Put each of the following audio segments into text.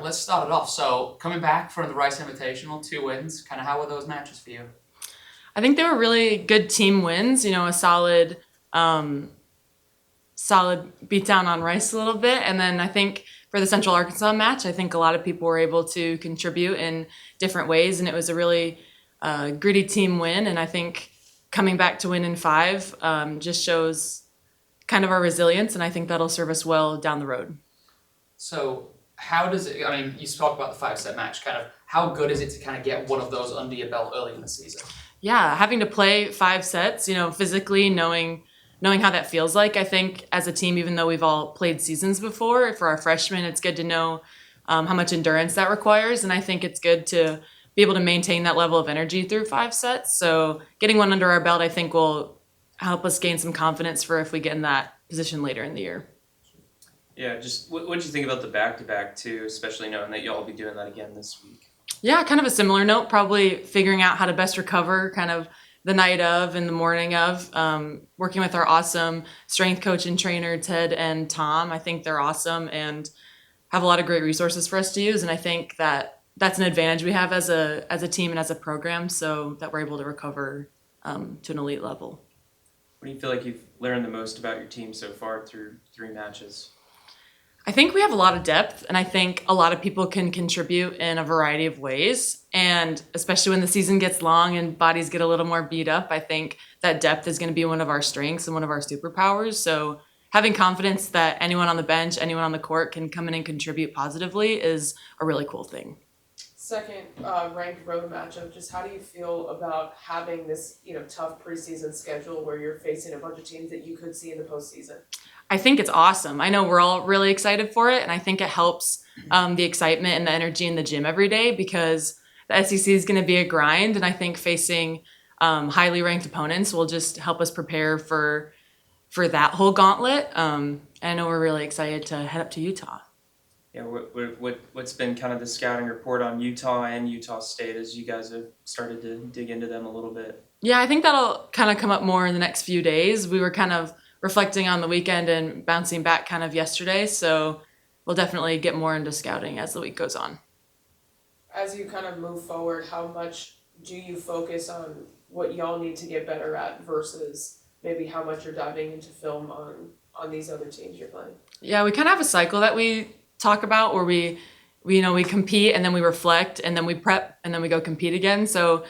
let's start it off. So coming back from the Rice Invitational, 2 wins. Kind of how were those matches for you? I think they were really good team wins. A um, solid beatdown on Rice a little bit, and then I think for the Central Arkansas match, I think a lot of people were able to contribute in different ways, and it was a really gritty team win. And I think coming back to win in five just shows kind of our resilience, and I think that'll serve us well down the road. So how does it? I mean, you spoke about the 5-set match. Kind of how good is it to kind of get one of those under your belt early in the season? Yeah, having to play 5 sets, physically knowing how that feels like. I think as a team, even though we've all played seasons before, for our freshmen, it's good to know how much endurance that requires, and I think it's good to be able to maintain that level of energy through 5 sets. So getting one under our belt, I think, will help us gain some confidence for if we get in that position later in the year. Yeah, just what did you think about the back-to-back too, especially knowing that y'all will be doing that again this week? Yeah, kind of a similar note, probably figuring out how to best recover kind of the night of and the morning of. Working with our awesome strength coach and trainer, Ted and Tom. I think they're awesome and have a lot of great resources for us to use. And I think that that's an advantage we have as a team and as a program, so that we're able to recover to an elite level. What do you feel like you've learned the most about your team so far through 3 matches? I think we have a lot of depth, and I think a lot of people can contribute in a variety of ways. And especially when the season gets long and bodies get a little more beat up, I think that depth is going to be one of our strengths and one of our superpowers. So having confidence that anyone on the bench, anyone on the court can come in and contribute positively is a really cool thing. Second ranked road matchup, just how do you feel about having this tough preseason schedule where you're facing a bunch of teams that you could see in the postseason? I think it's awesome. I know we're all really excited for it, and I think it helps the excitement and the energy in the gym every day, because the SEC is going to be a grind, and I think facing highly ranked opponents will just help us prepare for that whole gauntlet. I know we're really excited to head up to Utah. Yeah, what's been kind of the scouting report on Utah and Utah State as you guys have started to dig into them a little bit? Yeah, I think that'll kind of come up more in the next few days. We were kind of reflecting on the weekend and bouncing back kind of yesterday, so we'll definitely get more into scouting as the week goes on. As you kind of move forward, how much do you focus on what y'all need to get better at versus maybe how much you're diving into film on these other teams you're playing? Yeah, we kind of have a cycle that we talk about where we compete and then we reflect and then we prep and then we go compete again. So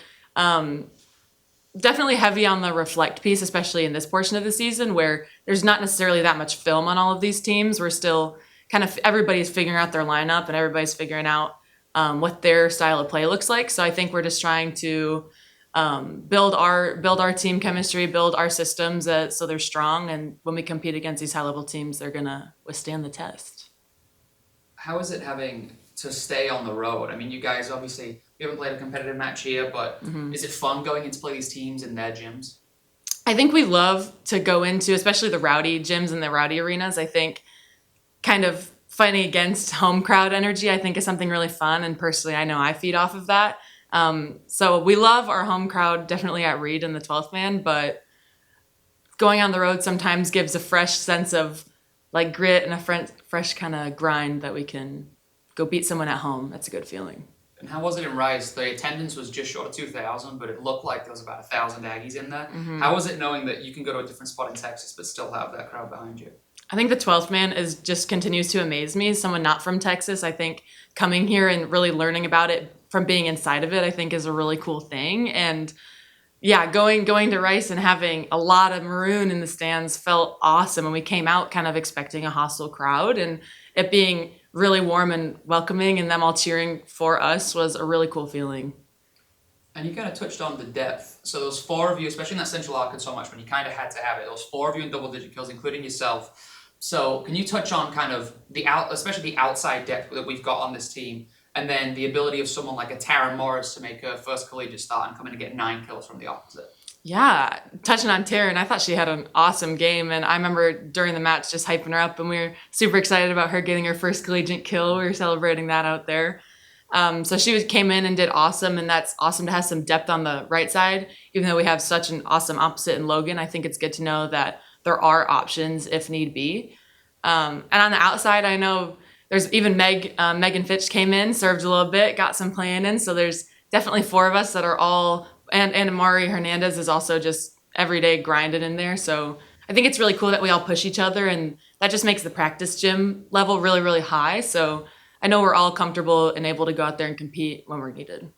definitely heavy on the reflect piece, especially in this portion of the season where there's not necessarily that much film on all of these teams. We're still kind of, everybody's figuring out their lineup and everybody's figuring out what their style of play looks like. So I think we're just trying to build our team chemistry, build our systems so they're strong. And when we compete against these high level teams, they're going to withstand the test. How is it having to stay on the road? I mean, you guys obviously, you haven't played a competitive match here, but is it fun going into play these teams in their gyms? I think we love to go into, especially the rowdy gyms and the rowdy arenas. I think kind of fighting against home crowd energy, I think, is something really fun. And personally, I know I feed off of that. So we love our home crowd, definitely at Reed and the 12th man, but going on the road sometimes gives a fresh sense of like grit and a fresh kind of grind that we can go beat someone at home. That's a good feeling. And how was it in Rice? The attendance was just short of 2,000, but it looked like there was about 1,000 Aggies in there. How was it knowing that you can go to a different spot in Texas but still have that crowd behind you? I think the 12th man just continues to amaze me. As someone not from Texas, I think coming here and really learning about it from being inside of it, I think is a really cool thing. And yeah, going to Rice and having a lot of maroon in the stands felt awesome. And we came out kind of expecting a hostile crowd, and it being really warm and welcoming and them all cheering for us was a really cool feeling. And you kind of touched on the depth. So there was 4 of you, especially in that Central Arkansas match when you kind of had to have it. There was 4 of you in double-digit kills, including yourself. So can you touch on kind of especially the outside depth that we've got on this team, and then the ability of someone like a Tara Morris to make her first collegiate start and come in and get 9 kills from the opposite? Yeah, touching on Taryn, I thought she had an awesome game, and I remember during the match just hyping her up, and we were super excited about her getting her first collegiate kill. We were celebrating that out there. So she came in and did awesome, and that's awesome to have some depth on the right side. Even though we have such an awesome opposite in Logan, I think it's good to know that there are options if need be. And on the outside, I know there's even Megan Fitch came in, served a little bit, got some playing in. So there's definitely 4 of us that are all, and Amari Hernandez is also just every day grinding in there. So I think it's really cool that we all push each other, and that just makes the practice gym level really, really high. So I know we're all comfortable and able to go out there and compete when we're needed.